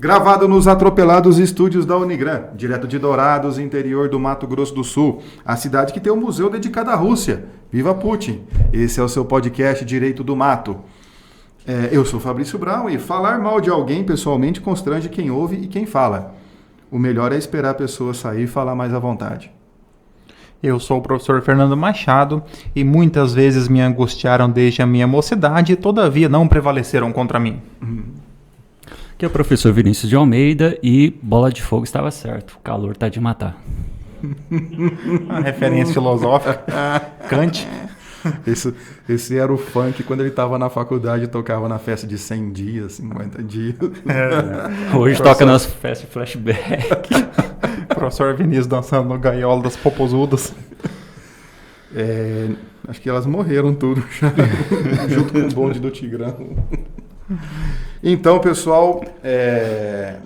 Gravado nos atropelados estúdios da Unigran, direto de Dourados, interior do Mato Grosso do Sul, a cidade que tem um museu dedicado à Rússia. Viva Putin! Esse é o seu podcast Direito do Mato. Eu sou Fabrício Brown e falar mal de alguém pessoalmente constrange quem ouve e quem fala. O melhor é esperar a pessoa sair e falar mais à vontade. Eu sou o professor Fernando Machado e muitas vezes me angustiaram desde a minha mocidade e todavia não prevaleceram contra mim. Aqui é o professor Vinícius de Almeida e bola de fogo estava certo, o calor tá de matar. Uma referência filosófica, Kant. Esse era o funk quando ele estava na faculdade e tocava na festa de 100 dias, 50 dias. Hoje toca nas festas flashback. Professor Vinícius dançando no gaiola das popozudas. Acho que elas morreram tudo já, junto com o bonde do Tigrão. Então, pessoal,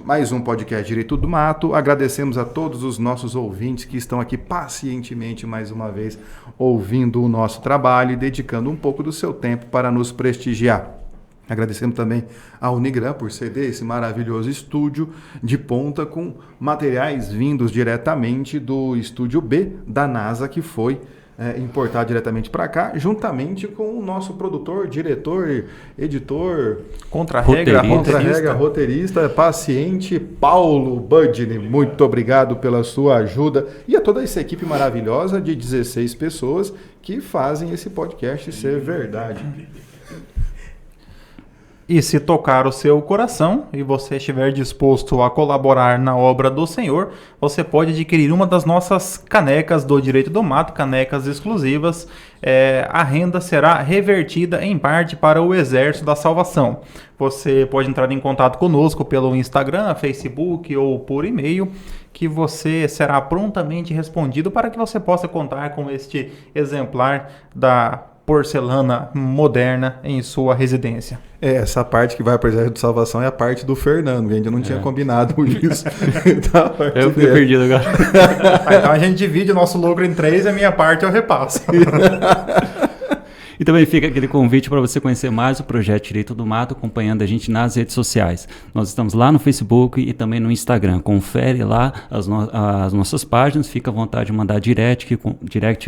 mais um podcast Direito do Mato. Agradecemos a todos os nossos ouvintes que estão aqui pacientemente, mais uma vez, ouvindo o nosso trabalho e dedicando um pouco do seu tempo para nos prestigiar. Agradecemos também à Unigran por ceder esse maravilhoso estúdio de ponta com materiais vindos diretamente do estúdio B da NASA, que foi importado diretamente para cá, juntamente com o nosso produtor, diretor, editor, contra-regra, roteirista, paciente, Paulo Budney. Muito obrigado pela sua ajuda e a toda essa equipe maravilhosa de 16 pessoas que fazem esse podcast ser verdade. E se tocar o seu coração e você estiver disposto a colaborar na obra do Senhor, você pode adquirir uma das nossas canecas do Direito do Mato, canecas exclusivas. A renda será revertida em parte para o Exército da Salvação. Você pode entrar em contato conosco pelo Instagram, Facebook ou por e-mail, que você será prontamente respondido para que você possa contar com este exemplar da porcelana moderna em sua residência. Essa parte que vai para o Exército de Salvação é a parte do Fernando, que a gente não tinha combinado isso. Eu fiquei perdido agora. Então a gente divide o nosso lucro em 3 e a minha parte eu repasso. E também fica aquele convite para você conhecer mais o projeto Direito do Mato, acompanhando a gente nas redes sociais. Nós estamos lá no Facebook e também no Instagram. Confere lá as nossas páginas, fica à vontade de mandar direct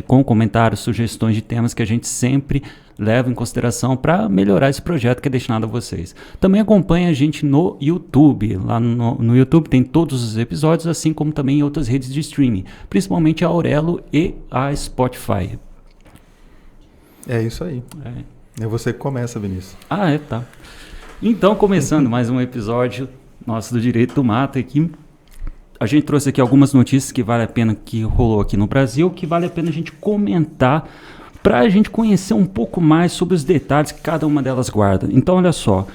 com comentários, sugestões de temas que a gente sempre leva em consideração para melhorar esse projeto que é destinado a vocês. Também acompanhe a gente no YouTube. Lá no YouTube tem todos os episódios, assim como também em outras redes de streaming, principalmente a Aurelo e a Spotify. É isso aí. É você que começa, Vinícius. Tá. Então, começando mais um episódio nosso do Direito do Mato aqui. A gente trouxe aqui algumas notícias que vale a pena, que rolou aqui no Brasil, que vale a pena a gente comentar para a gente conhecer um pouco mais sobre os detalhes que cada uma delas guarda. Então, olha só.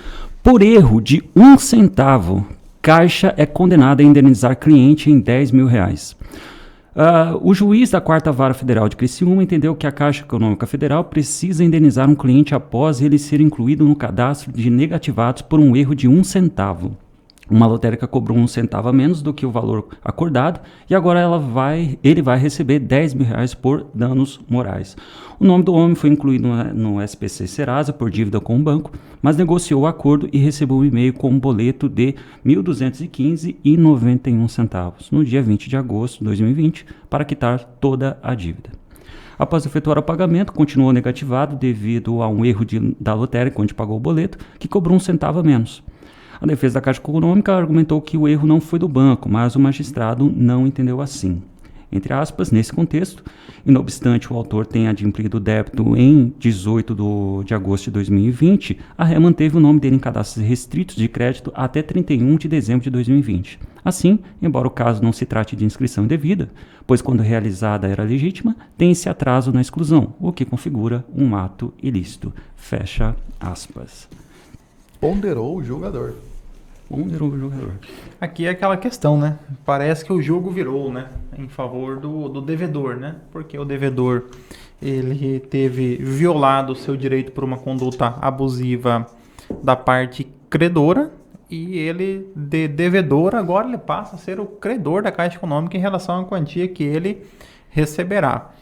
Por erro de 1 centavo, Caixa é condenada a indenizar cliente em R$10 mil. O juiz da 4ª Vara Federal de Criciúma entendeu que a Caixa Econômica Federal precisa indenizar um cliente após ele ser incluído no cadastro de negativados por um erro de 1 centavo. Uma lotérica cobrou 1 centavo a menos do que o valor acordado e agora ele vai receber R$10 mil por danos morais. O nome do homem foi incluído no SPC Serasa por dívida com o banco, mas negociou o acordo e recebeu um e-mail com um boleto de R$ 1.215,91 no dia 20 de agosto de 2020 para quitar toda a dívida. Após efetuar o pagamento, continuou negativado devido a um erro da lotérica onde pagou o boleto, que cobrou 1 centavo a menos. A defesa da Caixa Econômica argumentou que o erro não foi do banco, mas o magistrado não entendeu assim. Entre aspas, nesse contexto, e não obstante o autor tenha adimplido o débito em 18 de agosto de 2020, a ré manteve o nome dele em cadastros restritos de crédito até 31 de dezembro de 2020. Assim, embora o caso não se trate de inscrição indevida, pois quando realizada era legítima, tem esse atraso na exclusão, o que configura um ato ilícito. Fecha aspas. Ponderou o jogador. Aqui é aquela questão, né? Parece que o jogo virou, né? Em favor do devedor, né? Porque o devedor, ele teve violado o seu direito por uma conduta abusiva da parte credora e ele, de devedor, agora ele passa a ser o credor da Caixa Econômica em relação à quantia que ele receberá.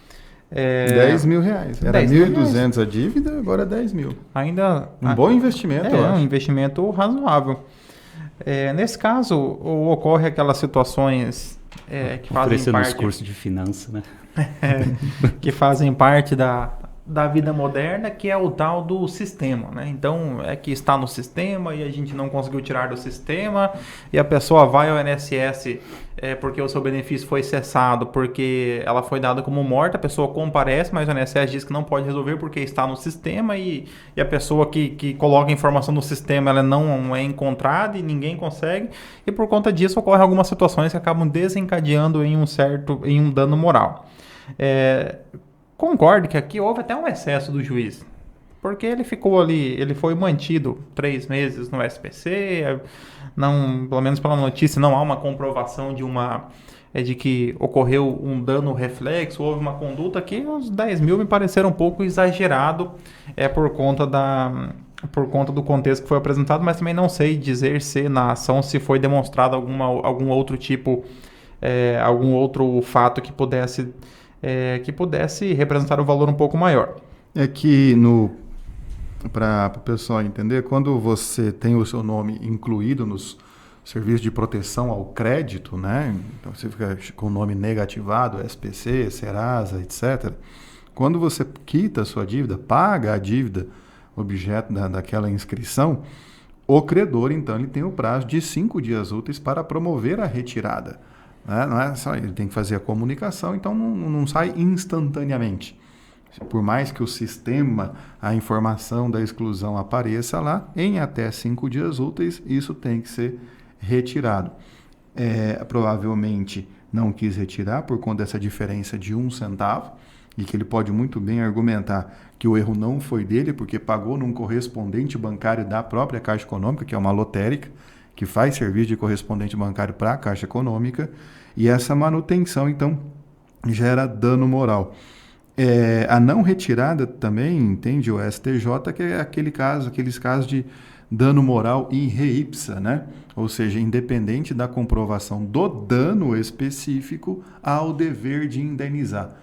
R$10 mil. Era 1.200 a dívida, agora é 10 mil. Ainda bom investimento, eu acho. Um investimento razoável. Nesse caso, ocorre aquelas situações que fazem Oferecendo os parte... cursos de finanças, né? que fazem parte da vida moderna, que é o tal do sistema, né? Então, é que está no sistema e a gente não conseguiu tirar do sistema e a pessoa vai ao INSS porque o seu benefício foi cessado, porque ela foi dada como morta, a pessoa comparece, mas o INSS diz que não pode resolver porque está no sistema e a pessoa que coloca a informação no sistema, ela não é encontrada e ninguém consegue, e por conta disso ocorrem algumas situações que acabam desencadeando em um dano moral. Concordo que aqui houve até um excesso do juiz, porque ele ficou ali, ele foi mantido 3 meses no SPC, não, pelo menos pela notícia, não há uma comprovação de que ocorreu um dano reflexo, houve uma conduta que os 10 mil me pareceram um pouco exagerado por conta do contexto que foi apresentado, mas também não sei dizer se na ação se foi demonstrado algum outro tipo, algum outro fato que pudesse representar um valor um pouco maior. É que, para o pessoal entender, quando você tem o seu nome incluído nos serviços de proteção ao crédito, né? Então você fica com o nome negativado, SPC, Serasa, etc. Quando você quita a sua dívida, paga a dívida objeto daquela inscrição, o credor, então, ele tem o prazo de 5 dias úteis para promover a retirada. Não é só, ele tem que fazer a comunicação, então não sai instantaneamente. Por mais que o sistema, a informação da exclusão apareça lá, em até 5 dias úteis, isso tem que ser retirado. Provavelmente não quis retirar por conta dessa diferença de 1 centavo, e que ele pode muito bem argumentar que o erro não foi dele, porque pagou num correspondente bancário da própria Caixa Econômica, que é uma lotérica, que faz serviço de correspondente bancário para a Caixa Econômica, e essa manutenção, então, gera dano moral. A não retirada também, entende o STJ, que é aqueles casos de dano moral in re ipsa, né? Ou seja, independente da comprovação do dano específico ao dever de indenizar.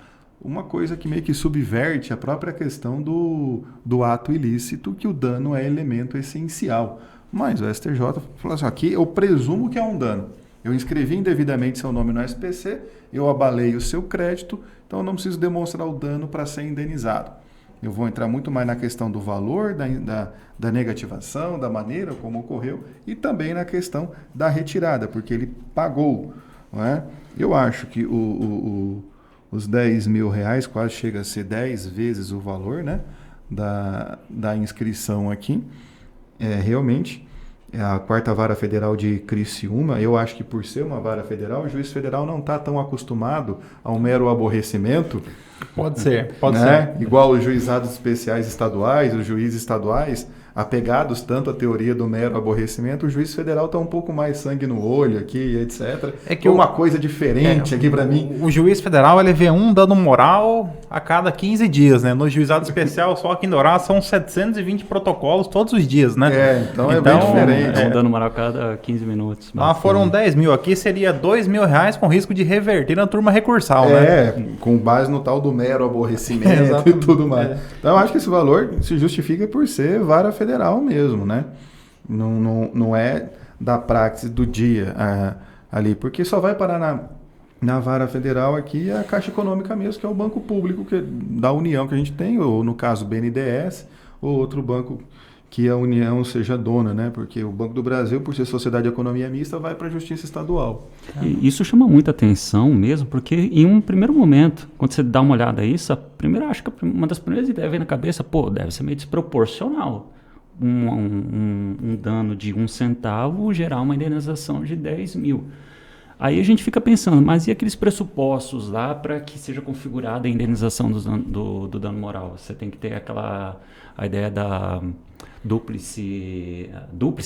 Uma coisa que meio que subverte a própria questão do ato ilícito, que o dano é elemento essencial. Mas o STJ falou assim, aqui eu presumo que é um dano. Eu inscrevi indevidamente seu nome no SPC, eu abalei o seu crédito, então eu não preciso demonstrar o dano para ser indenizado. Eu vou entrar muito mais na questão do valor, da negativação, da maneira como ocorreu e também na questão da retirada, porque ele pagou. Não é? Eu acho que os 10 mil reais quase chega a ser 10 vezes o valor, né, da inscrição aqui. Realmente, a 4ª Vara Federal de Criciúma, eu acho que por ser uma vara federal, o juiz federal não está tão acostumado ao mero aborrecimento. Pode ser. Igual os juizados especiais estaduais, os juízes estaduais, apegados tanto à teoria do mero aborrecimento, o juiz federal está um pouco mais sangue no olho aqui, etc. É que uma coisa diferente aqui para mim. O juiz federal, ele vê um dano moral a cada 15 dias, né? No juizado especial, só aqui em Dourados, são 720 protocolos todos os dias, né? Então é bem diferente. Um dano moral a cada 15 minutos. Lá foram 10 mil, aqui seria 2 mil reais com risco de reverter na turma recursal, né? Com base no tal do mero aborrecimento e tudo mais. Então eu acho que esse valor se justifica por ser vara federal mesmo, né? Não é da praxis do dia ali, porque só vai parar na vara federal aqui a Caixa Econômica mesmo, que é o banco público da União que a gente tem, ou no caso o BNDES, ou outro banco que a União seja dona, né? Porque o Banco do Brasil, por ser sociedade de economia mista, vai para a Justiça Estadual. E isso chama muita atenção mesmo, porque em um primeiro momento, quando você dá uma olhada a isso, acho que uma das primeiras ideias vem na cabeça, deve ser meio desproporcional. Um dano de 1 centavo gerar uma indenização de 10 mil. Aí a gente fica pensando, mas e aqueles pressupostos lá para que seja configurada a indenização do dano moral? Você tem que ter a ideia da dúplice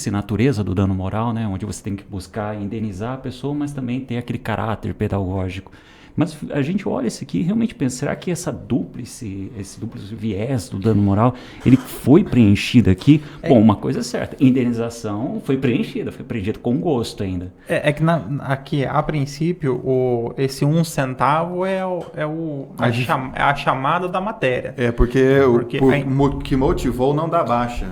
natureza do dano moral, né? Onde você tem que buscar indenizar a pessoa, mas também ter aquele caráter pedagógico. Mas a gente olha isso aqui e realmente pensa, será que esse duplo viés do dano moral, ele foi preenchido aqui? Bom, uma coisa é certa, indenização foi preenchida com gosto ainda. É que aqui, a princípio, esse 1 centavo é a chamada da matéria. Porque o que motivou não dá baixa.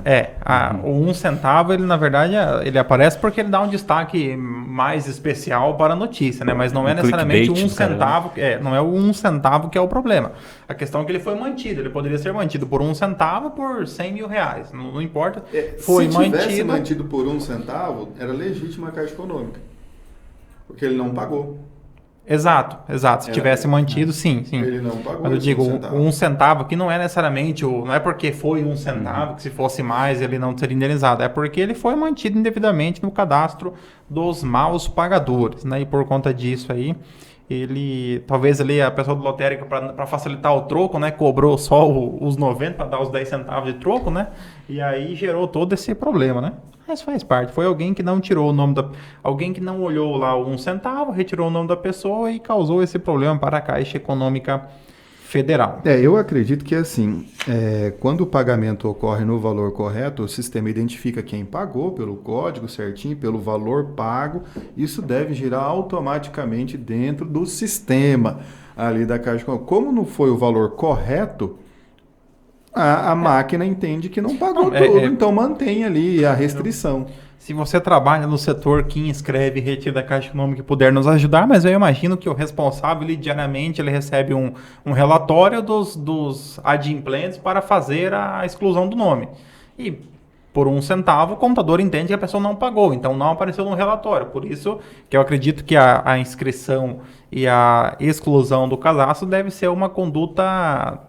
O 1 centavo, ele na verdade, ele aparece porque ele dá um destaque mais especial para a notícia, né? Mas não é necessariamente o 1 centavo, não é o 1 centavo que é o problema. A questão é que ele foi mantido, ele poderia ser mantido por 1 centavo por 100 mil reais, não importa. Se tivesse mantido por 1 centavo, era legítima a Caixa Econômica, porque ele não pagou. Exato. Se tivesse mantido, sim. Ele não pagou. Mas eu digo, o 1 centavo que não é necessariamente, não é porque foi 1 centavo que se fosse mais ele não seria indenizado, é porque ele foi mantido indevidamente no cadastro dos maus pagadores, né? E por conta disso aí, talvez ali a pessoa do lotérica, para facilitar o troco, né, cobrou só os 90 para dar os 10 centavos de troco, né? E aí gerou todo esse problema, né? Mas faz parte. Foi alguém que não tirou o nome alguém que não olhou lá o 1 centavo, retirou o nome da pessoa e causou esse problema para a Caixa Econômica Federal. Eu acredito que assim, quando o pagamento ocorre no valor correto, o sistema identifica quem pagou pelo código certinho, pelo valor pago. Isso deve girar automaticamente dentro do sistema ali da Caixa Econômica. Como não foi o valor correto, a máquina entende que não pagou tudo, então mantém ali a restrição. Se você trabalha no setor que inscreve e retira da Caixa Econômica e puder nos ajudar, mas eu imagino que o responsável, diariamente, ele recebe um relatório dos adimplentes para fazer a exclusão do nome. E por 1 centavo, o computador entende que a pessoa não pagou, então não apareceu no relatório. Por isso que eu acredito que a inscrição e a exclusão do cadastro deve ser uma conduta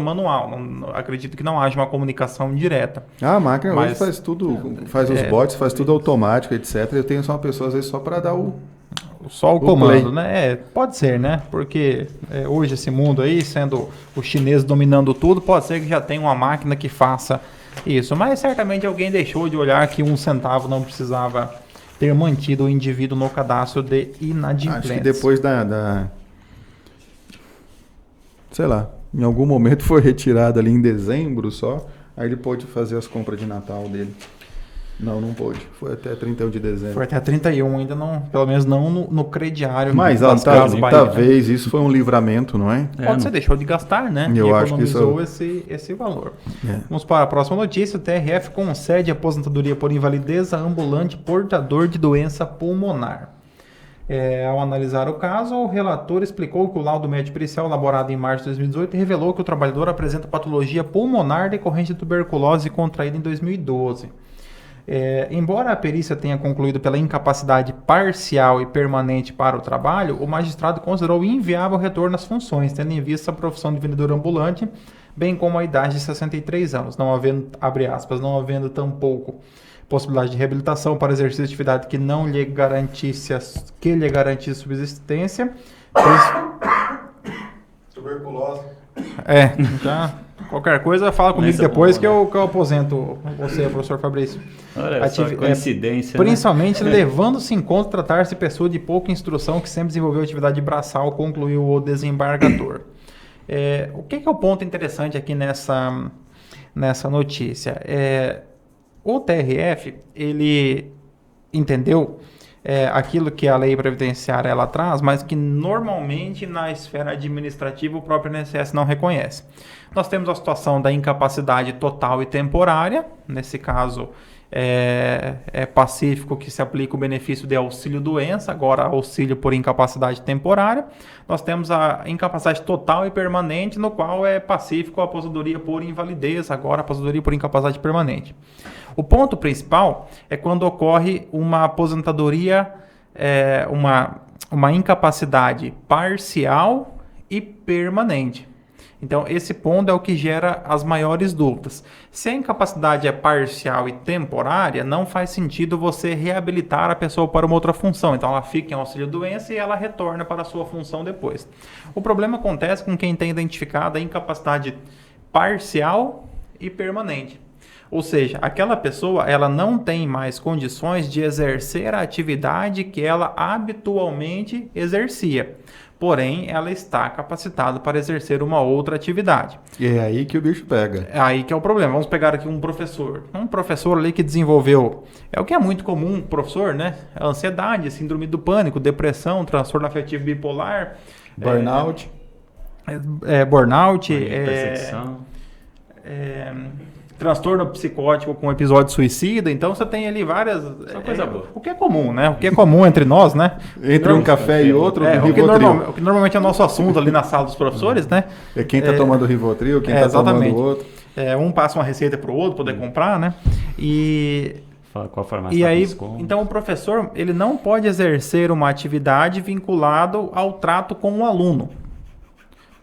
manual. Acredito que não haja uma comunicação direta. A máquina hoje faz tudo, faz os bots, faz tudo automático, etc. Eu tenho só uma pessoa, às vezes, só para dar só o comando, né? Pode ser, né? Porque hoje esse mundo aí, sendo o chinês dominando tudo, pode ser que já tenha uma máquina que faça isso. Mas certamente alguém deixou de olhar que 1 centavo não precisava ter mantido o indivíduo no cadastro de inadimplentes. Acho que depois sei lá, em algum momento foi retirado ali em dezembro só, aí ele pôde fazer as compras de Natal dele. Não pôde. Foi até 31 de dezembro. Foi até 31, ainda não, pelo menos não no crediário. Mas talvez isso foi um livramento, não é? Pode ser, deixou de gastar, né? Eu acho que economizou esse valor. Vamos para a próxima notícia. O TRF concede aposentadoria por invalidez a ambulante portador de doença pulmonar. Ao analisar o caso, o relator explicou que o laudo médico pericial elaborado em março de 2018 revelou que o trabalhador apresenta patologia pulmonar decorrente de tuberculose contraída em 2012. Embora a perícia tenha concluído pela incapacidade parcial e permanente para o trabalho, o magistrado considerou inviável o retorno às funções, tendo em vista a profissão de vendedor ambulante, bem como a idade de 63 anos, não havendo, abre aspas, não havendo tampouco possibilidade de reabilitação para exercício de atividade que lhe garantisse subsistência. Tuberculose. Já... Qualquer coisa, fala comigo depois que eu aposento você, professor Fabrício. Olha só, coincidência, principalmente levando-se em conta tratar-se de pessoa de pouca instrução que sempre desenvolveu atividade braçal, concluiu o desembargador. O que é o ponto interessante aqui nessa notícia? O TRF, ele entendeu aquilo que a lei previdenciária ela traz, mas que normalmente na esfera administrativa o próprio INSS não reconhece. Nós temos a situação da incapacidade total e temporária, nesse caso é pacífico que se aplica o benefício de auxílio-doença, agora auxílio por incapacidade temporária. Nós temos a incapacidade total e permanente, no qual é pacífico a aposentadoria por invalidez, agora a aposentadoria por incapacidade permanente. O ponto principal é quando ocorre uma aposentadoria, uma incapacidade parcial e permanente. Então, esse ponto é o que gera as maiores dúvidas. Se a incapacidade é parcial e temporária, não faz sentido você reabilitar a pessoa para uma outra função. Então, ela fica em auxílio-doença e ela retorna para a sua função depois. O problema acontece com quem tem identificado a incapacidade parcial e permanente. Ou seja, aquela pessoa ela não tem mais condições de exercer a atividade que ela habitualmente exercia. porém ela está capacitada para exercer uma outra atividade. E é aí que o bicho pega. É aí que é o problema. Vamos pegar aqui um professor ali que desenvolveu, é o que é muito comum, professor, né? Ansiedade, síndrome do pânico, depressão, transtorno afetivo bipolar, Burnout. burnout, Perseguição. transtorno psicótico com episódio suicida. Então você tem ali várias... Só coisa boa. O que é comum, né? O que é comum entre nós, né? Entre um café e outro, Rivotril. O que normalmente é o nosso assunto ali na sala dos professores, né? É quem tá tomando Rivotril, quem tá exatamente. tomando outro. Um passa uma receita para o outro poder comprar, né? Fala qual a farmácia E tá aí, com desconto. então o professor, ele não pode exercer uma atividade vinculada ao trato com o aluno,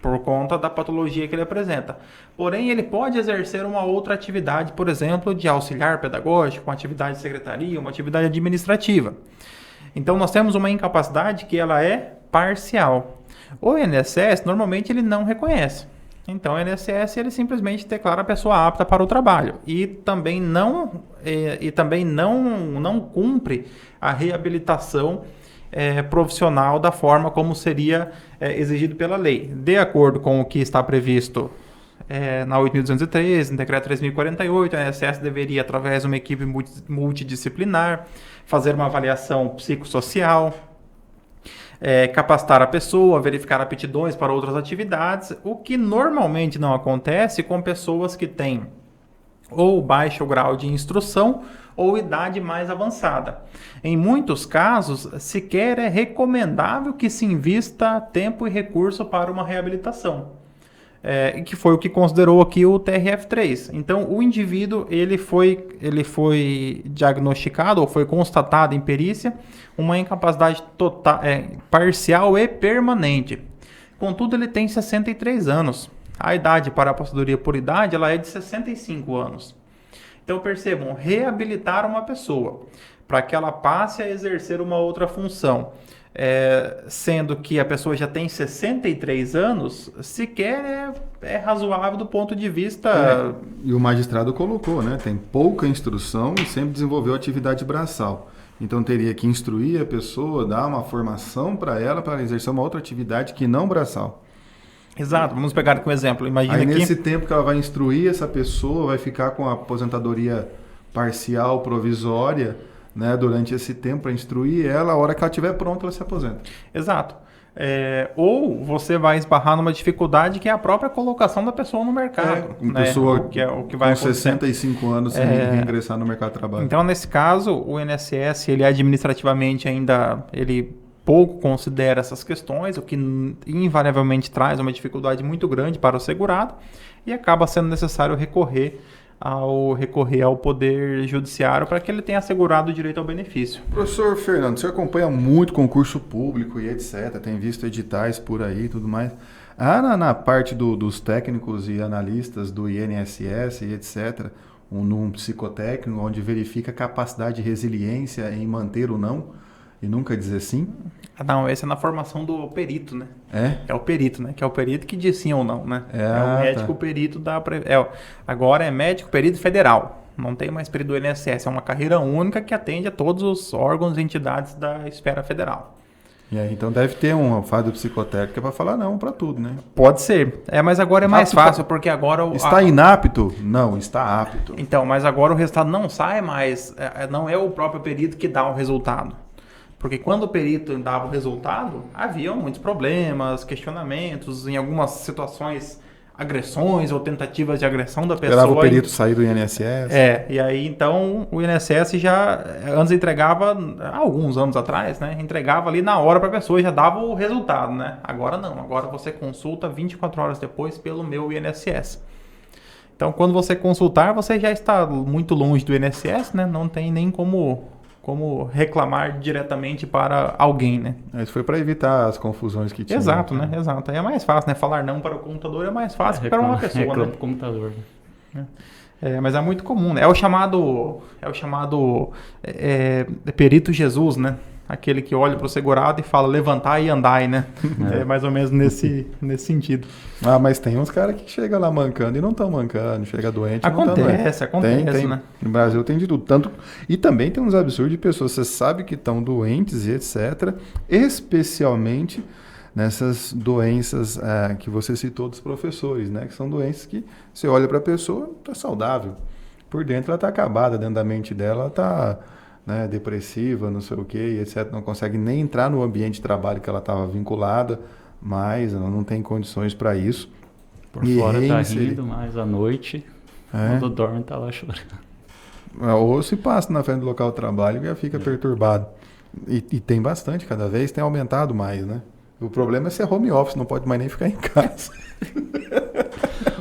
por conta da patologia que ele apresenta. Porém, ele pode exercer uma outra atividade, por exemplo, de auxiliar pedagógico, uma atividade de secretaria, uma atividade administrativa. Então, nós temos uma incapacidade que ela é parcial. O INSS, normalmente, ele não reconhece. Então, o INSS, ele simplesmente declara a pessoa apta para o trabalho e também não cumpre a reabilitação profissional da forma como seria exigido pela lei. De acordo com o que está previsto na 8.213, no decreto 3.048, a INSS deveria, através de uma equipe multidisciplinar, fazer uma avaliação psicossocial, capacitar a pessoa, verificar aptidões para outras atividades, o que normalmente não acontece com pessoas que têm ou baixo grau de instrução ou idade mais avançada. Em muitos casos, sequer é recomendável que se invista tempo e recurso para uma reabilitação, que foi o que considerou aqui o TRF3. Então, o indivíduo ele foi diagnosticado ou foi constatado em perícia uma incapacidade total, parcial e permanente. Contudo, ele tem 63 anos. A idade para a aposentadoria por idade ela é de 65 anos. Então, percebam, reabilitar uma pessoa para que ela passe a exercer uma outra função, sendo que a pessoa já tem 63 anos, sequer é razoável do ponto de vista... E o magistrado colocou, né? Tem pouca instrução e sempre desenvolveu atividade braçal. Então, teria que instruir a pessoa, dar uma formação para ela exercer uma outra atividade que não braçal. Exato, vamos pegar aqui um exemplo. Imagina aí, que... nesse tempo que ela vai instruir essa pessoa, vai ficar com a aposentadoria parcial, provisória, né, durante esse tempo para instruir ela, a hora que ela estiver pronta, ela se aposenta. Exato. Ou você vai esbarrar numa dificuldade que é a própria colocação da pessoa no mercado. Uma pessoa que é o que vai com 65 anos sem ingressar no mercado de trabalho. Então, nesse caso, o INSS, ele administrativamente ainda... pouco considera essas questões, o que invariavelmente traz uma dificuldade muito grande para o segurado e acaba sendo necessário recorrer ao Poder Judiciário para que ele tenha assegurado o direito ao benefício. Professor Fernando, você acompanha muito concurso público e etc., tem visto editais por aí e tudo mais. Na parte dos técnicos e analistas do INSS e etc., num psicotécnico onde verifica a capacidade de resiliência em manter o não e nunca dizer sim? Não, esse é na formação do perito, né? É o perito, né? Que é o perito que diz sim ou não, né? O médico perito da... agora é médico perito federal. Não tem mais perito do INSS. É uma carreira única que atende a todos os órgãos e entidades da esfera federal. E aí, então deve ter uma fase psicotécnica para falar não para tudo, né? Pode ser. Mas agora é mais fácil, porque agora... Está inapto? Não, está apto. Então, mas agora o resultado não sai mais... não é o próprio perito que dá o resultado. Porque quando o perito dava o resultado, havia muitos problemas, questionamentos, em algumas situações, agressões ou tentativas de agressão da pessoa. Esperava o perito sair do INSS. E aí então o INSS já, antes entregava, há alguns anos atrás, né? Entregava ali na hora para a pessoa e já dava o resultado, né? Agora não, agora você consulta 24 horas depois pelo meu INSS. Então quando você consultar, você já está muito longe do INSS, né? Não tem nem como reclamar diretamente para alguém, né? Isso foi para evitar as confusões que tinha. Exato, né? Exato. Aí é mais fácil, né? Falar não para o computador é mais fácil que para uma pessoa, né? Para o computador. Mas é muito comum, né? É o chamado perito Jesus, né? Aquele que olha para o segurado e fala levantar e andai, né? É mais ou menos nesse sentido. Mas tem uns caras que chegam lá mancando e não estão mancando, chega doente e acontece, não tá doente. Acontece, né? No Brasil tem de tudo. Tanto, e também tem uns absurdos de pessoas, você sabe que estão doentes e etc., especialmente nessas doenças que você citou dos professores, né? Que são doenças que você olha para a pessoa, está saudável. Por dentro ela está acabada, dentro da mente dela ela está, né, depressiva, não sei o quê, etc. Não consegue nem entrar no ambiente de trabalho que ela estava vinculada, mas ela não tem condições para isso. Por fora está rindo, mas à noite, quando dorme, está lá chorando. Ou se passa na frente do local de trabalho e já fica perturbado. E tem bastante, cada vez tem aumentado mais, né? O problema é ser home office, não pode mais nem ficar em casa.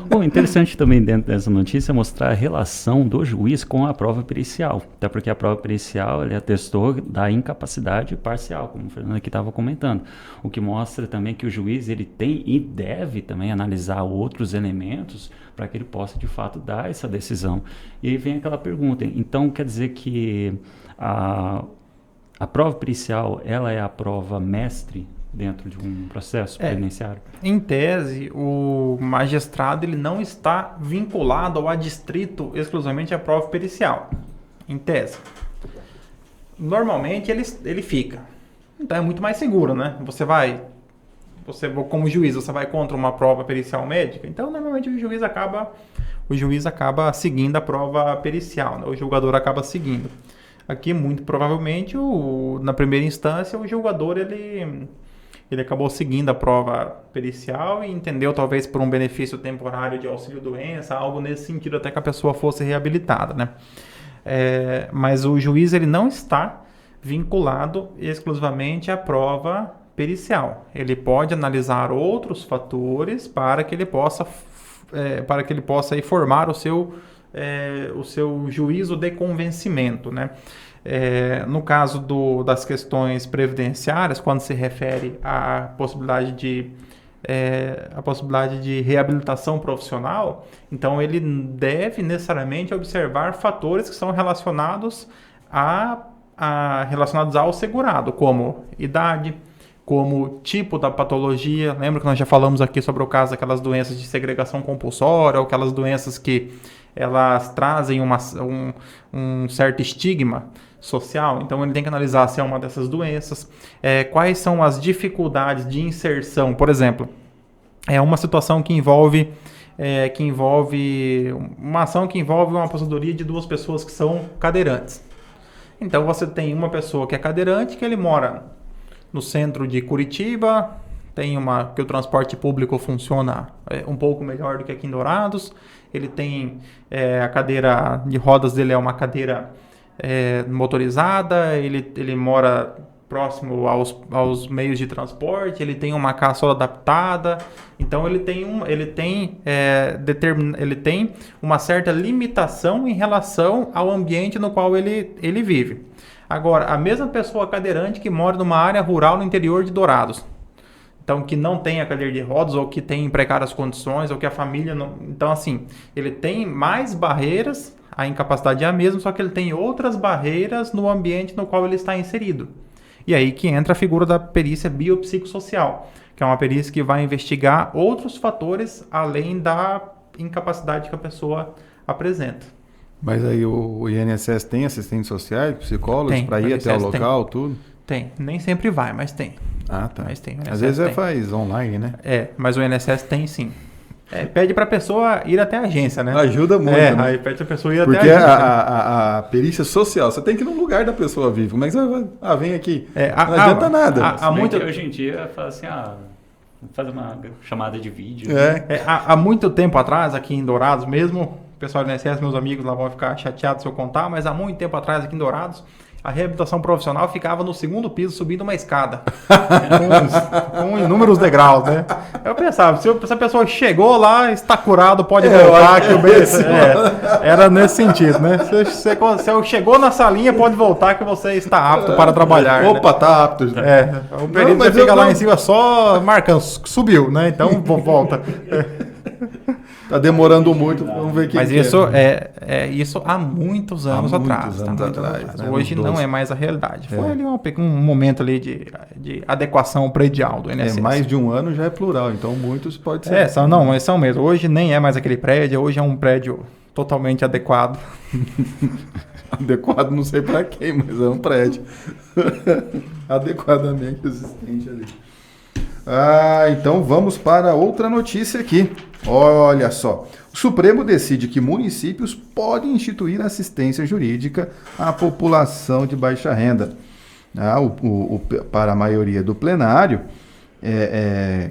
Bom, interessante também dentro dessa notícia mostrar a relação do juiz com a prova pericial. Até porque a prova pericial ele atestou da incapacidade parcial, como o Fernando aqui estava comentando. O que mostra também que o juiz ele tem e deve também analisar outros elementos para que ele possa de fato dar essa decisão. E aí vem aquela pergunta, então quer dizer que a prova pericial ela é a prova mestre dentro de um processo penitenciário? Em tese, o magistrado ele não está vinculado ou adstrito exclusivamente à prova pericial. Em tese. Normalmente ele fica. Então é muito mais seguro, né? Você como juiz, você vai contra uma prova pericial médica, então normalmente o juiz acaba seguindo a prova pericial, né? O julgador acaba seguindo. Aqui, muito provavelmente, na primeira instância, o julgador ele acabou seguindo a prova pericial e entendeu, talvez por um benefício temporário de auxílio-doença, algo nesse sentido, até que a pessoa fosse reabilitada, né? Mas o juiz ele não está vinculado exclusivamente à prova pericial. Ele pode analisar outros fatores para que ele possa aí formar o seu juízo de convencimento, né? No caso das questões previdenciárias, quando se refere à possibilidade de reabilitação profissional, então ele deve necessariamente observar fatores que são relacionados ao segurado, como idade, como tipo da patologia. Lembra que nós já falamos aqui sobre o caso daquelas doenças de segregação compulsória, ou aquelas doenças que elas trazem um certo estigma social, então ele tem que analisar se é uma dessas doenças, quais são as dificuldades de inserção, por exemplo, uma situação que envolve uma ação que envolve uma aposentadoria de duas pessoas que são cadeirantes. Então você tem uma pessoa que é cadeirante, que ele mora no centro de Curitiba, que o transporte público funciona um pouco melhor do que aqui em Dourados. Ele tem a cadeira de rodas dele é uma cadeira motorizada, ele mora próximo aos meios de transporte, ele tem uma caçola adaptada, então ele tem uma certa limitação em relação ao ambiente no qual ele vive. Agora, a mesma pessoa cadeirante que mora numa área rural no interior de Dourados, então que não tem a cadeira de rodas, ou que tem precárias condições, ou que a família não... Então, assim, ele tem mais barreiras, a incapacidade é a mesma, só que ele tem outras barreiras no ambiente no qual ele está inserido. E aí que entra a figura da perícia biopsicossocial, que é uma perícia que vai investigar outros fatores além da incapacidade que a pessoa apresenta. Mas aí o INSS tem assistentes sociais, psicólogos, para ir até o local, tudo? Tem. Nem sempre vai, mas tem. Ah, tá. Mas tem. Às vezes faz online, né? Mas o INSS tem sim. Pede para a pessoa ir até a agência, né? Ajuda muito, né? Aí pede para a pessoa ir até a agência. Porque a perícia social, você tem que ir no lugar da pessoa viva. Como é que você vai? Vem aqui. Não adianta nada. Hoje em dia, fala assim, faz uma chamada de vídeo. Há muito tempo atrás, aqui em Dourados mesmo, o pessoal do INSS, meus amigos lá vão ficar chateados se eu contar, mas há muito tempo atrás, aqui em Dourados, a reabilitação profissional ficava no segundo piso, subindo uma escada, com inúmeros degraus, né? Eu pensava, se essa pessoa chegou lá, está curado, pode voltar. Era nesse sentido, né? Se chegou na salinha, pode voltar que você está apto para trabalhar. Opa, né? Tá apto. O perito fica lá em cima só marcando, subiu, né? Então volta. Tá demorando muito, vamos ver quem. Mas isso há muitos anos atrás. Né? Hoje não é mais a realidade. Foi ali um momento ali de adequação predial do INSS. Mais de um ano já é plural, então muitos pode ser. Mas são mesmo. Hoje nem é mais aquele prédio, hoje é um prédio totalmente adequado. Adequado não sei para quem, mas é um prédio adequadamente existente ali. Então vamos para outra notícia aqui. Olha só. O Supremo decide que municípios podem instituir assistência jurídica à população de baixa renda. Para a maioria do plenário,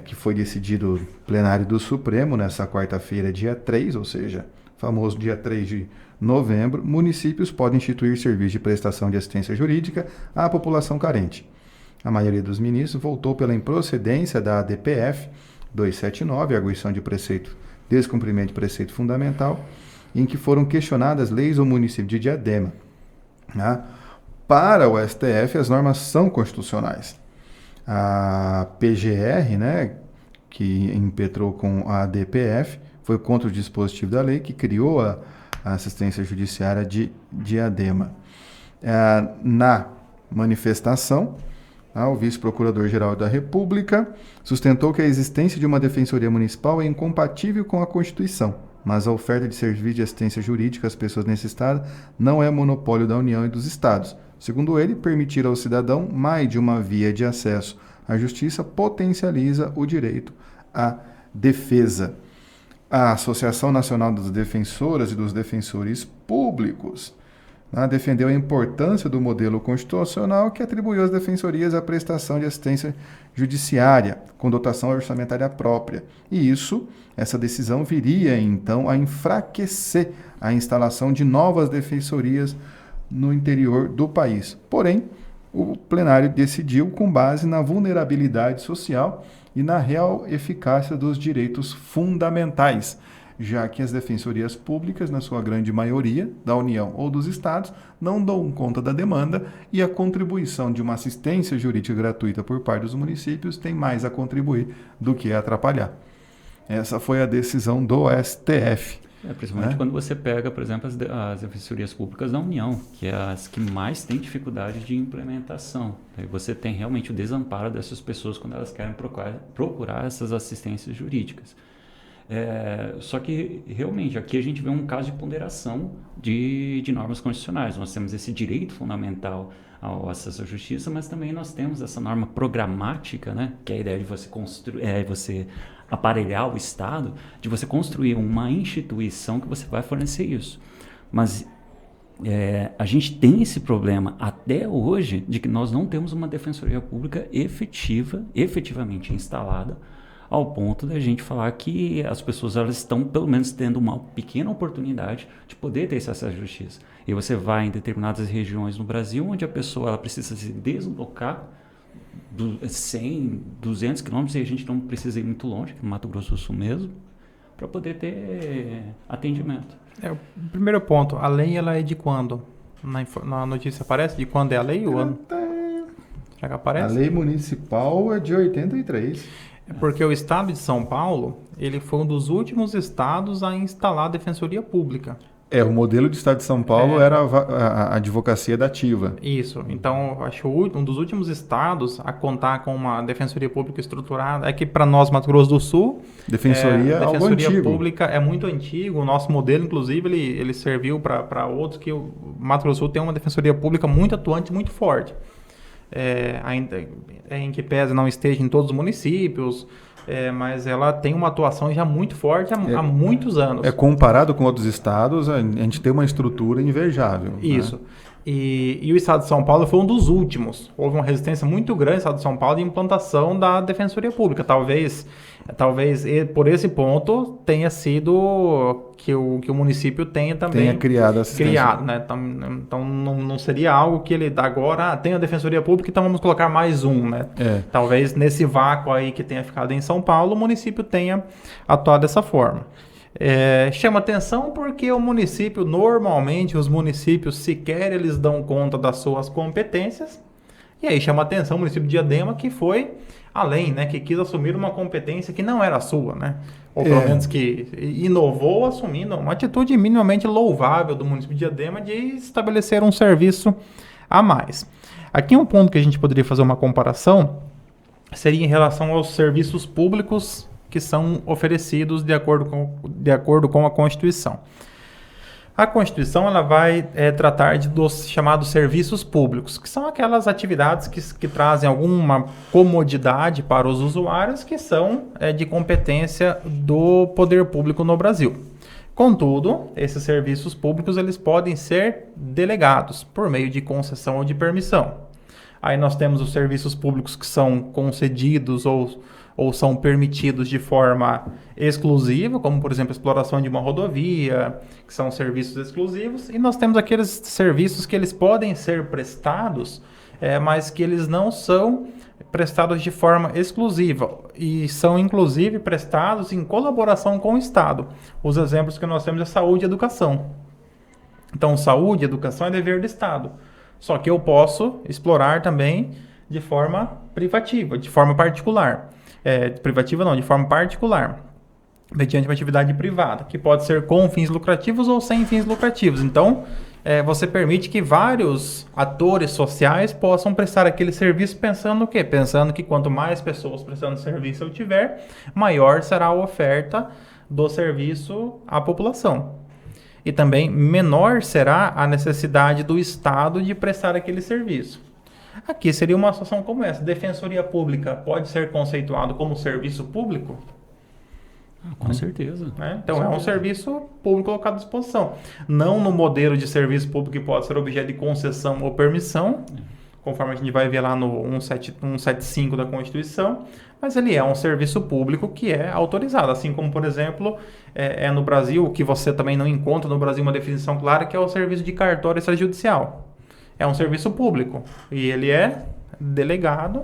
que foi decidido plenário do Supremo nessa quarta-feira, dia 3, ou seja, famoso dia 3 de novembro, municípios podem instituir serviço de prestação de assistência jurídica à população carente. A maioria dos ministros votou pela improcedência da ADPF 279, arguição de preceito, descumprimento de preceito fundamental, em que foram questionadas leis do município de Diadema. Para o STF, as normas são constitucionais. A PGR, que impetrou com a ADPF, foi contra o dispositivo da lei que criou a assistência judiciária de Diadema. Na manifestação, o vice-procurador-geral da República sustentou que a existência de uma defensoria municipal é incompatível com a Constituição, mas a oferta de serviço de assistência jurídica às pessoas necessitadas não é monopólio da União e dos Estados. Segundo ele, permitir ao cidadão mais de uma via de acesso à justiça potencializa o direito à defesa. A Associação Nacional das Defensoras e dos Defensores Públicos defendeu a importância do modelo constitucional que atribuiu às defensorias a prestação de assistência judiciária com dotação orçamentária própria. E essa decisão viria, então, a enfraquecer a instalação de novas defensorias no interior do país. Porém, o plenário decidiu com base na vulnerabilidade social e na real eficácia dos direitos fundamentais, já que as defensorias públicas, na sua grande maioria, da União ou dos Estados, não dão conta da demanda e a contribuição de uma assistência jurídica gratuita por parte dos municípios tem mais a contribuir do que a atrapalhar. Essa foi a decisão do STF. Principalmente quando você pega, por exemplo, as defensorias públicas da União, que é as que mais têm dificuldade de implementação. Aí você tem realmente o desamparo dessas pessoas quando elas querem procurar essas assistências jurídicas. Só que, realmente, aqui a gente vê um caso de ponderação de normas constitucionais. Nós temos esse direito fundamental ao acesso à justiça, mas também nós temos essa norma programática, que é a ideia de você você aparelhar o Estado, de você construir uma instituição que você vai fornecer isso. Mas a gente tem esse problema até hoje de que nós não temos uma defensoria pública efetivamente instalada, ao ponto da gente falar que as pessoas elas estão pelo menos tendo uma pequena oportunidade de poder ter acesso à justiça. E você vai em determinadas regiões no Brasil onde a pessoa ela precisa se deslocar 100, 200 quilômetros, e a gente não precisa ir muito longe, no Mato Grosso do Sul mesmo, para poder ter atendimento. O primeiro ponto, a lei ela é de quando? Na notícia aparece de quando é a lei? O ano? Será que aparece? A lei municipal é de 83. Porque o estado de São Paulo, ele foi um dos estados a instalar a defensoria pública. O modelo do estado de São Paulo era a advocacia dativa. Isso. Então, acho um dos últimos estados a contar com uma defensoria pública estruturada. É que para nós, Mato Grosso do Sul, defensoria pública é muito antigo. O nosso modelo, inclusive, ele serviu para outros que o Mato Grosso do Sul tem uma defensoria pública muito atuante, muito forte. Ainda em que pese não esteja em todos os municípios, mas ela tem uma atuação já muito forte há muitos anos. Comparado com outros estados, a gente tem uma estrutura invejável. Isso. E o estado de São Paulo foi um dos últimos. Houve uma resistência muito grande no estado de São Paulo de implantação da defensoria pública. Talvez por esse ponto tenha sido que o município tenha também criado a assistência. Então não seria algo que ele agora tem a defensoria pública, então vamos colocar mais um, Talvez nesse vácuo aí que tenha ficado em São Paulo, o município tenha atuado dessa forma. Chama atenção porque normalmente os municípios sequer eles dão conta das suas competências, e aí chama atenção o município de Diadema que foi além, que quis assumir uma competência que não era sua, ou pelo menos que inovou assumindo uma atitude minimamente louvável do município de Diadema de estabelecer um serviço a mais. Aqui um ponto que a gente poderia fazer uma comparação seria em relação aos serviços públicos que são oferecidos de acordo com a Constituição. A Constituição ela vai tratar dos chamados serviços públicos, que são aquelas atividades que trazem alguma comodidade para os usuários, que são de competência do poder público no Brasil. Contudo, esses serviços públicos eles podem ser delegados por meio de concessão ou de permissão. Aí nós temos os serviços públicos que são concedidos ou são permitidos de forma exclusiva, como, por exemplo, a exploração de uma rodovia, que são serviços exclusivos. E nós temos aqueles serviços que eles podem ser prestados, mas que eles não são prestados de forma exclusiva e são, inclusive, prestados em colaboração com o Estado. Os exemplos que nós temos é saúde e educação. Então, saúde e educação é dever do Estado. Só que eu posso explorar também de forma privativa, de forma particular. Privativa não, de forma particular, mediante uma atividade privada, que pode ser com fins lucrativos ou sem fins lucrativos. Então, você permite que vários atores sociais possam prestar aquele serviço pensando no quê? Pensando que quanto mais pessoas prestando serviço eu tiver, maior será a oferta do serviço à população. E também menor será a necessidade do Estado de prestar aquele serviço. Aqui seria uma situação como essa. Defensoria Pública pode ser conceituado como serviço público? Com certeza. Então, é um serviço público colocado à disposição. Não no modelo de serviço público que pode ser objeto de concessão ou permissão, conforme a gente vai ver lá no 175 da Constituição, mas ele é um serviço público que é autorizado. Assim como, por exemplo, no Brasil, o que você também não encontra no Brasil uma definição clara, que é o serviço de cartório extrajudicial. É um serviço público e ele é delegado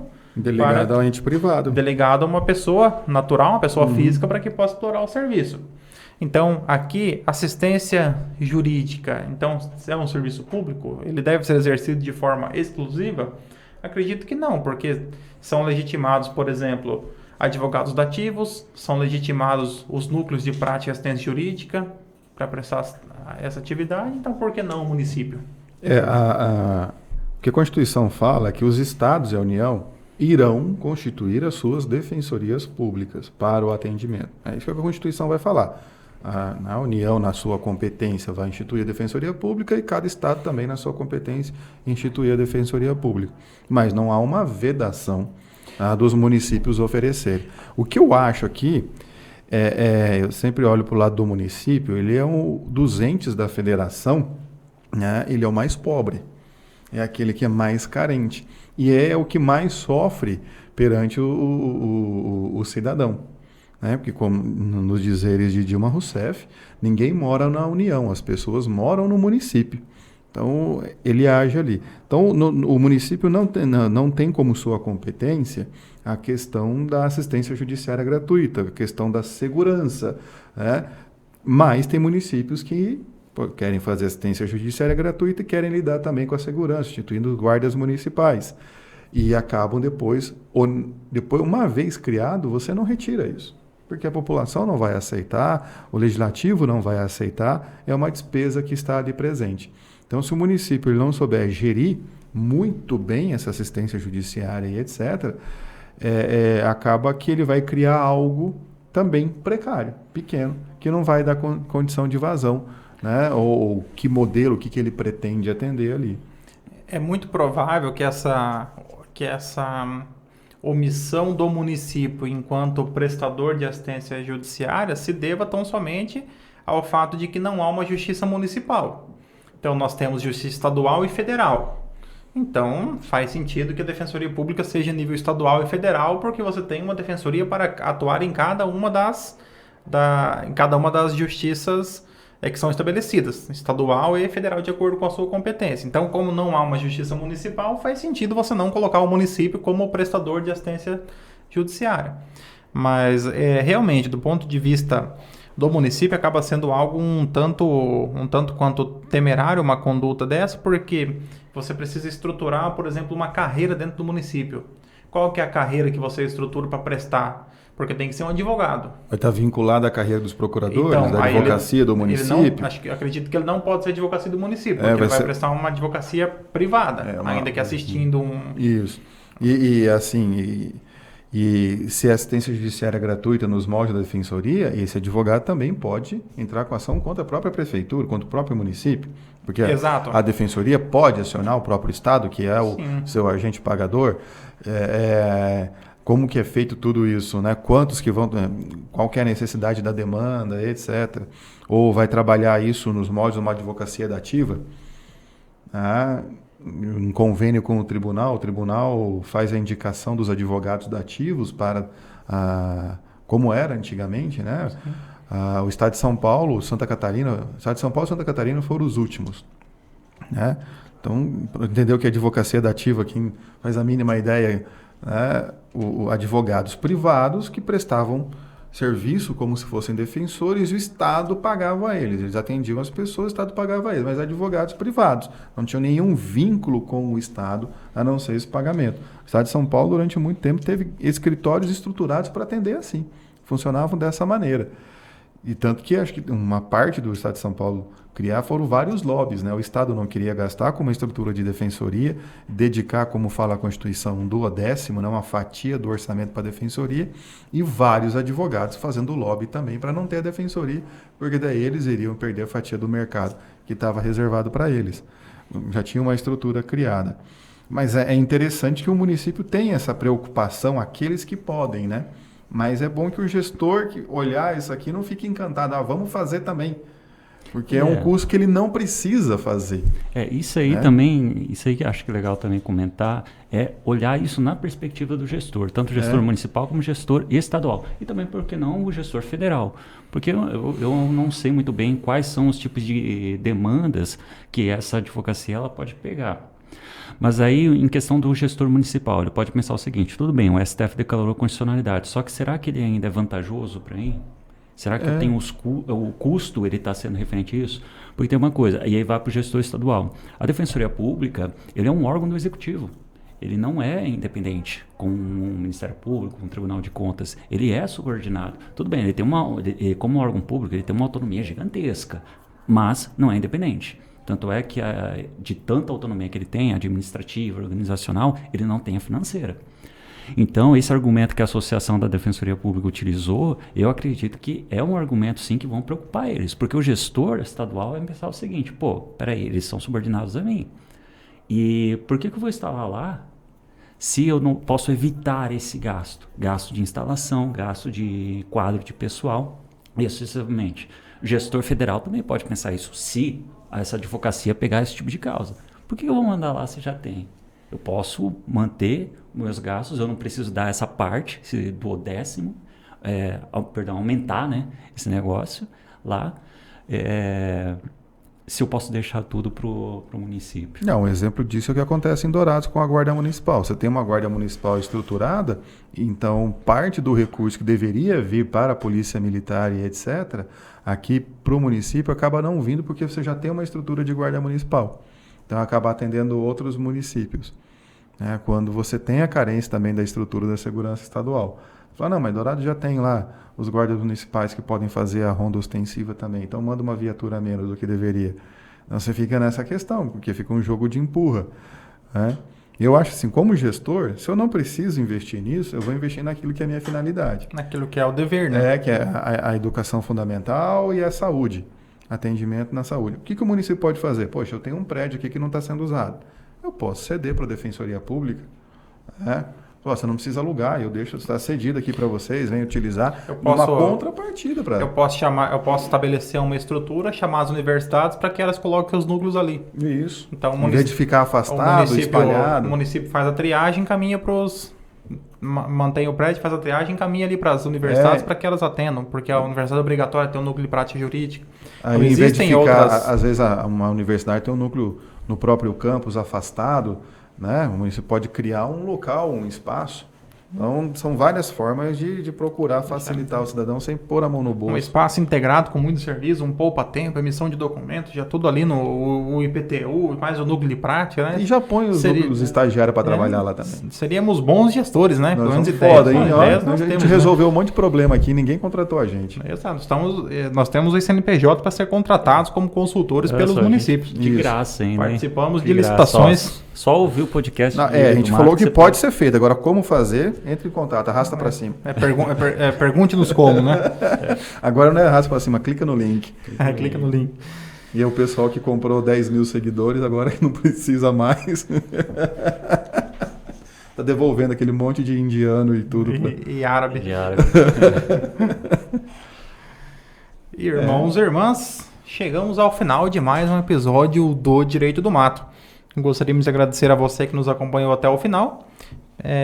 ao ente privado. Delegado a uma pessoa natural, uma pessoa física, para que possa explorar o serviço. Então, aqui, assistência jurídica. Então, se é um serviço público, ele deve ser exercido de forma exclusiva? Acredito que não, porque são legitimados, por exemplo, advogados dativos, são legitimados os núcleos de prática e assistência jurídica para prestar essa atividade. Então, por que não o município? O que a Constituição fala é que os estados e a União irão constituir as suas defensorias públicas para o atendimento. É isso que a Constituição vai falar. A União, na sua competência, vai instituir a defensoria pública e cada estado também, na sua competência, instituir a defensoria pública. Mas não há uma vedação dos municípios oferecerem. O que eu acho aqui, eu sempre olho para o lado do município, ele é dos entes da federação, né, ele é o mais pobre, é aquele que é mais carente e é o que mais sofre perante o cidadão, né? Porque, como nos dizeres de Dilma Rousseff, ninguém mora na União, as pessoas moram no município. Então, ele age ali. Então, o município não tem como sua competência a questão da assistência judiciária gratuita, a questão da segurança, né? Mas tem municípios que querem fazer assistência judiciária gratuita e querem lidar também com a segurança, instituindo guardas municipais. E acabam depois, uma vez criado, você não retira isso. Porque a população não vai aceitar, o legislativo não vai aceitar, é uma despesa que está ali presente. Então, se o município ele não souber gerir muito bem essa assistência judiciária e etc., acaba que ele vai criar algo também precário, pequeno, que não vai dar condição de vazão, né? Ou que modelo, o que ele pretende atender ali. É muito provável que essa omissão do município enquanto prestador de assistência judiciária se deva tão somente ao fato de que não há uma justiça municipal. Então, nós temos justiça estadual e federal. Então, faz sentido que a Defensoria Pública seja nível estadual e federal, porque você tem uma defensoria para atuar em cada uma das justiças que são estabelecidas, estadual e federal, de acordo com a sua competência. Então, como não há uma justiça municipal, faz sentido você não colocar o município como prestador de assistência judiciária. Mas, realmente, do ponto de vista do município, acaba sendo algo um tanto quanto temerário uma conduta dessa, porque você precisa estruturar, por exemplo, uma carreira dentro do município. Qual que é a carreira que você estrutura para prestar? Porque tem que ser um advogado. Vai estar vinculado à carreira dos procuradores, então, da advocacia do município? Acredito que ele não pode ser advocacia do município, porque ele vai prestar uma advocacia privada, ainda que assistindo um... Isso. E se a assistência judiciária é gratuita nos moldes da defensoria, esse advogado também pode entrar com ação contra a própria prefeitura, contra o próprio município. Porque a defensoria pode acionar o próprio Estado, que é o seu agente pagador. Como que é feito tudo isso, né? Quantos que vão, qual que é a necessidade da demanda, etc. Ou vai trabalhar isso nos moldes de uma advocacia dativa, um convênio com o tribunal faz a indicação dos advogados dativos para, como era antigamente, né? O Estado de São Paulo, Santa Catarina foram os últimos, né? Então, entendeu que a advocacia dativa, quem faz a mínima ideia, né? Advogados privados que prestavam serviço como se fossem defensores e o Estado pagava eles atendiam as pessoas, o Estado pagava eles, mas advogados privados, não tinham nenhum vínculo com o Estado, a não ser esse pagamento. O Estado de São Paulo, durante muito tempo, teve escritórios estruturados para atender assim, funcionavam dessa maneira. E tanto que acho que uma parte do Estado de São Paulo criar foram vários lobbies, né? O Estado não queria gastar com uma estrutura de defensoria, dedicar, como fala a Constituição, um 1/10, né? Uma fatia do orçamento para a defensoria, e vários advogados fazendo lobby também para não ter a defensoria, porque daí eles iriam perder a fatia do mercado que estava reservado para eles. Já tinha uma estrutura criada. Mas é interessante que o município tenha essa preocupação, aqueles que podem, né? Mas é bom que o gestor que olhar isso aqui não fique encantado. Vamos fazer também. Porque é um custo que ele não precisa fazer. Isso aí também, isso aí que acho que é legal também comentar, é olhar isso na perspectiva do gestor, tanto o gestor municipal como o gestor estadual. E também, por que não, o gestor federal. Porque eu não sei muito bem quais são os tipos de demandas que essa advocacia ela pode pegar. Mas aí, em questão do gestor municipal, ele pode pensar o seguinte: tudo bem, o STF declarou constitucionalidade, só que será que ele ainda é vantajoso para mim? Será que eu tenho o custo, ele está sendo referente a isso? Porque tem uma coisa, e aí vai para o gestor estadual. A Defensoria Pública, ele é um órgão do Executivo. Ele não é independente com o Ministério Público, com o Tribunal de Contas. Ele é subordinado. Tudo bem, ele tem como órgão público, ele tem uma autonomia gigantesca, mas não é independente. Tanto é que de tanta autonomia que ele tem, administrativa, organizacional, ele não tem a financeira. Então, esse argumento que a Associação da Defensoria Pública utilizou, eu acredito que é um argumento, sim, que vão preocupar eles. Porque o gestor estadual vai pensar o seguinte: peraí, eles são subordinados a mim. E por que eu vou instalar lá se eu não posso evitar esse gasto? Gasto de instalação, gasto de quadro de pessoal e sucessivamente. O gestor federal também pode pensar isso, se essa advocacia pegar esse tipo de causa. Por que eu vou mandar lá se já tem? Eu posso manter meus gastos, eu não preciso dar essa parte, esse duodécimo, aumentar, né, esse negócio lá, se eu posso deixar tudo para o município. Um exemplo disso é o que acontece em Dourados com a Guarda Municipal. Você tem uma Guarda Municipal estruturada, então parte do recurso que deveria vir para a Polícia Militar e etc., aqui para o município acaba não vindo porque você já tem uma estrutura de Guarda Municipal. Então acaba atendendo outros municípios. Quando você tem a carência também da estrutura da segurança estadual. Você fala, não, mas Dourados já tem lá os guardas municipais que podem fazer a ronda ostensiva também. Então manda uma viatura a menos do que deveria. Então você fica nessa questão, porque fica um jogo de empurra. Eu acho assim, como gestor, se eu não preciso investir nisso, eu vou investir naquilo que é a minha finalidade. Naquilo que é o dever, né? Que é a educação fundamental e a saúde. Atendimento na saúde. O que o município pode fazer? Poxa, eu tenho um prédio aqui que não está sendo usado. Eu posso ceder para a Defensoria Pública. Você não precisa alugar, eu deixo estar cedido aqui para vocês, vem utilizar uma contrapartida para. Eu posso estabelecer uma estrutura, chamar as universidades para que elas coloquem os núcleos ali. Isso. Então, em vez de ficar afastado, espalhado. O município faz a triagem, encaminha para os. Mantém o prédio, faz a triagem, encaminha ali para as universidades para que elas atendam, porque a universidade é obrigatória ter um núcleo de prática jurídica. Aí, em vez de ficar, às vezes uma universidade tem um núcleo no próprio campus afastado, né? O município pode criar um local, um espaço. Então, são várias formas de procurar facilitar o cidadão sem pôr a mão no bolso. Um espaço integrado com muito serviço, um poupa-tempo, emissão de documentos, já tudo ali no IPTU, mais o núcleo de prática, né? E já põe os estagiários para trabalhar lá também. Seríamos bons gestores, né? Nós somos foda, hein? A gente resolveu um monte de problema aqui, ninguém contratou a gente. Exato. Nós temos os CNPJ para ser contratados como consultores pelos municípios. De graça, hein? Participamos de licitações. Só ouvir o podcast. A gente falou que pode ser feito. Agora, como fazer, entre em contato, arrasta para cima. Pergunte-nos como, né? Agora não é arrasta para cima, clica no link. Clica no link. E é o pessoal que comprou 10 mil seguidores, agora que não precisa mais. Tá devolvendo aquele monte de indiano e tudo. E árabe. E árabe. Irmãos e irmãs, chegamos ao final de mais um episódio do Direito do Mato. Gostaríamos de agradecer a você que nos acompanhou até o final.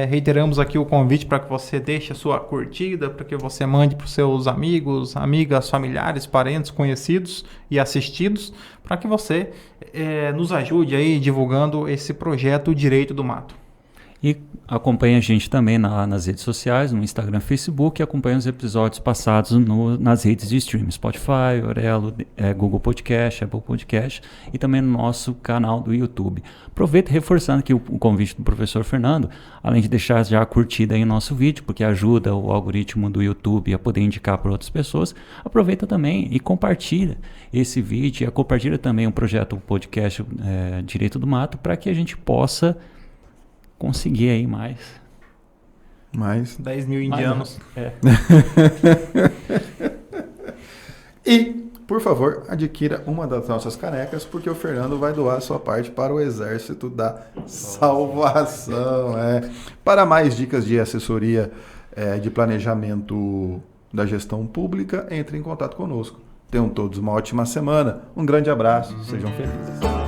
Reiteramos aqui o convite para que você deixe a sua curtida, para que você mande para os seus amigos, amigas, familiares, parentes, conhecidos e assistidos, para que você nos ajude aí divulgando esse projeto Direito do Mato. E acompanhe a gente também nas redes sociais, no Instagram, Facebook, e acompanhe os episódios passados nas redes de streaming, Spotify, Orelo, Google Podcast, Apple Podcast e também no nosso canal do YouTube. Aproveito reforçando aqui o convite do professor Fernando, além de deixar já a curtida aí no nosso vídeo, porque ajuda o algoritmo do YouTube a poder indicar para outras pessoas, aproveita também e compartilha esse vídeo e compartilha também o projeto o podcast Direito do Mato para que a gente possa conseguir aí mais 10 mil indianos. E, por favor, adquira uma das nossas canecas, porque o Fernando vai doar a sua parte para o Exército da Salvação. Para mais dicas de assessoria de planejamento da gestão pública, entre em contato conosco. Tenham todos uma ótima semana. Um grande abraço. Sejam felizes.